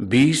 20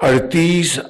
38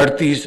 38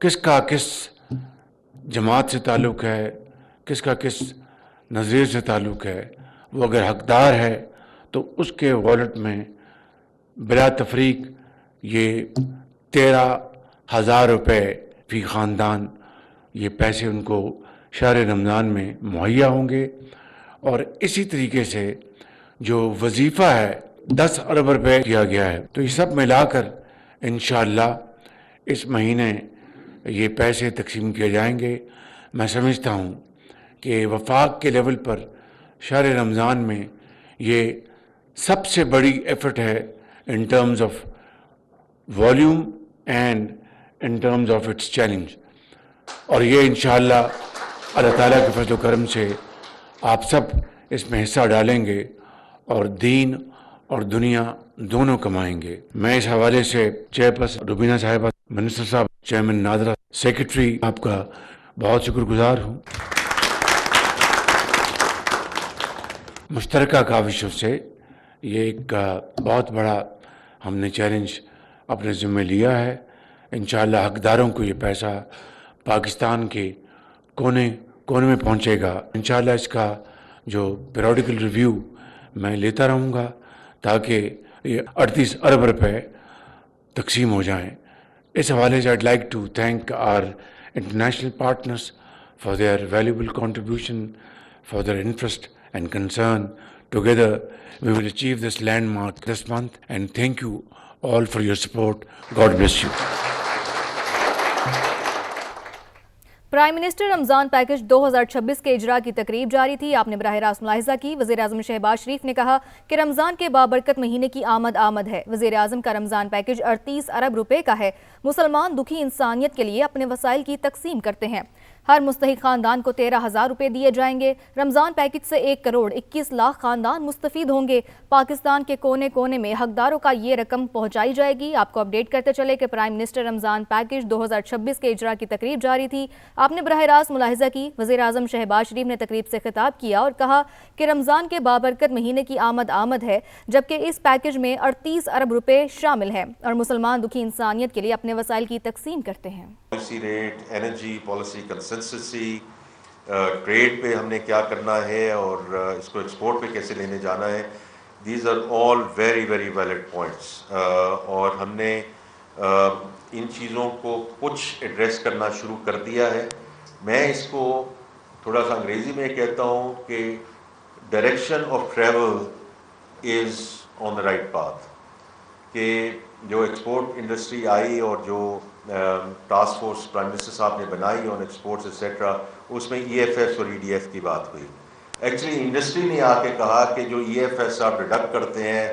کس کا کس جماعت سے تعلق ہے، کس کا کس نظریے سے تعلق ہے، وہ اگر حقدار ہے تو اس کے والٹ میں بلا تفریق یہ 13,000 روپے فی خاندان یہ پیسے ان کو شہر رمضان میں مہیا ہوں گے. اور اسی طریقے سے جو وظیفہ ہے 10 ارب روپے کیا گیا ہے، تو یہ سب ملا کر انشاءاللہ اس مہینے یہ پیسے تقسیم کیے جائیں گے. میں سمجھتا ہوں کہ وفاق کے لیول پر شہر رمضان میں یہ سب سے بڑی ایفرٹ ہے in terms of volume and in terms of its challenge. اور یہ انشاءاللہ اللہ تعالیٰ کے فضل و کرم سے آپ سب اس میں حصہ ڈالیں گے اور دین اور دنیا دونوں کمائیں گے. میں اس حوالے سے چیئرپرسن روبینہ صاحبہ، منسٹر صاحب، چیئرمین نادرہ، سیکرٹری آپ کا بہت شکر گزار ہوں. مشترکہ کاوشوں سے یہ ایک بہت بڑا ہم نے چیلنج اپنے ذمہ لیا ہے. انشاءاللہ حقداروں کو یہ پیسہ پاکستان کے کونے کونے میں پہنچے گا. انشاءاللہ اس کا جو پیریوڈیکل ریویو میں لیتا رہوں گا تاکہ یہ 38 ارب روپے تقسیم ہو جائیں. اس حوالے سے I'd like to thank our international partners for their valuable contribution, for their interest and concern. Together we will achieve this landmark this month, and thank you all for your support. God bless you. Prime minister Ramzan package 2026 کے اجرا کی تقریب جاری تھی. آپ نے براہ راست ملاحظہ کی. وزیر اعظم شہباز شریف نے کہا کہ رمضان کے بابرکت مہینے کی آمد ہے. وزیر اعظم کا رمضان پیکج 38 ارب روپے کا ہے. مسلمان دکھی انسانیت کے لیے اپنے وسائل کی تقسیم کرتے ہیں. ہر مستحق خاندان کو 13,000 روپے دیے جائیں گے. رمضان پیکج سے 1 کروڑ 21 لاکھ خاندان مستفید ہوں گے. پاکستان کے کونے کونے میں حقداروں کا یہ رقم پہنچائی جائے گی. آپ کو اپڈیٹ کرتے چلے کہ پرائم منسٹر رمضان پیکج 2026 کے اجرا کی تقریب جاری تھی. آپ نے براہ راست ملاحظہ کی. وزیر اعظم شہباز شریف نے تقریب سے خطاب کیا اور کہا کہ رمضان کے بابرکت مہینے کی آمد ہے، جبکہ اس پیکج میں 38 ارب روپے شامل ہیں اور مسلمان دکھی انسانیت کے لیے اپنے وسائل کی تقسیم کرتے ہیں. Policy rate, energy policy consistency, trade پہ ہم نے کیا کرنا ہے اور اس کو ایکسپورٹ پہ کیسے لینے جانا ہے. These are all very very valid points اور ہم نے ان چیزوں کو کچھ ایڈریس کرنا شروع کر دیا ہے. میں اس کو تھوڑا سا انگریزی میں کہتا ہوں کہ direction of travel is on the right path. کہ جو ایکسپورٹ انڈسٹری آئی اور جو ٹاسک فورس پرائم منسٹر صاحب نے بنائی آن ایکسپورٹس ایٹسیٹرا، اس میں ای ایف ایس اور ای ڈی ایف کی بات ہوئی. ایکچولی انڈسٹری نے آ کے کہا کہ جو ای ایف ایس آپ ڈیڈکٹ کرتے ہیں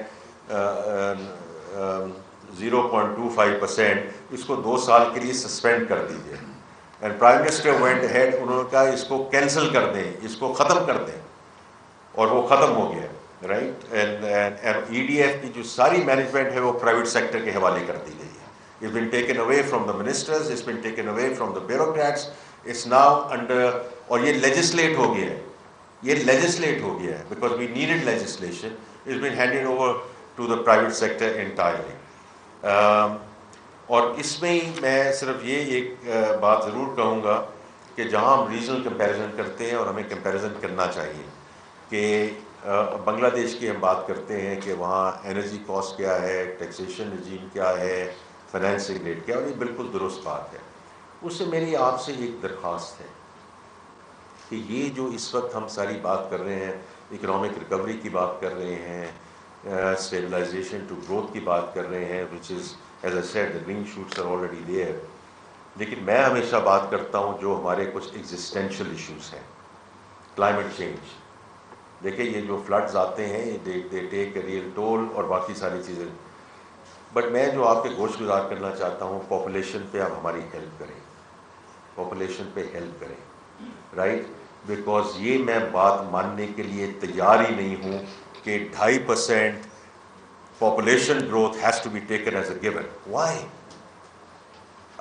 0.25%، اس کو 2 سال کے لیے سسپینڈ کر دیجیے. And prime minister went ahead, انہوں نے کہا اس کو کینسل کر دیں، اس کو ختم کر دیں، اور وہ ختم ہو گیا. Right. And E D F کی جو ساری مینجمنٹ ہے وہ پرائیویٹ سیکٹر کے حوالے کر دی گئی ہے. It's been taken away from the ministers, it's been taken away from the bureaucrats, it's now under, اور یہ legislate ہو گیا ہے، یہ legislate ہو گیا ہے because we needed legislation. It's been handed over to the private sector entirely. اور اس میں ہی میں صرف یہ ایک بات ضرور کہوں گا کہ جہاں ہم ریجنل کمپیریزن کرتے ہیں اور ہمیں کمپیریزن کرنا چاہیے کہ بنگلہ دیش کی ہم بات کرتے ہیں کہ وہاں انرجی کاسٹ کیا ہے، ٹیکسیشن رجیم کیا ہے، فائنینسنگ ریٹ کیا، اور یہ بالکل درست بات ہے. اس سے میری آپ سے ایک درخواست ہے کہ یہ جو اس وقت ہم ساری بات کر رہے ہیں، اکنامک ریکوری کی بات کر رہے ہیں، اسٹیبلائزیشن ٹو گروتھ کی بات کر رہے ہیں، which is as a said the green shoots are already there. لیکن میں ہمیشہ بات کرتا ہوں جو ہمارے کچھ ایگزسٹینشیل ایشوز ہیں. کلائمیٹ چینج، دیکھیں یہ جو فلڈز آتے ہیں they take a real toll اور باقی ساری چیزیں. بٹ میں جو آپ کے گوش گزار کرنا چاہتا ہوں، پاپولیشن پہ آپ ہماری ہیلپ کریں، پاپولیشن پہ ہیلپ کریں. رائٹ. بیکاز یہ میں بات ماننے کے لیے تیار ہی نہیں ہوں کہ 2.5% population growth has to be taken as a given. Why?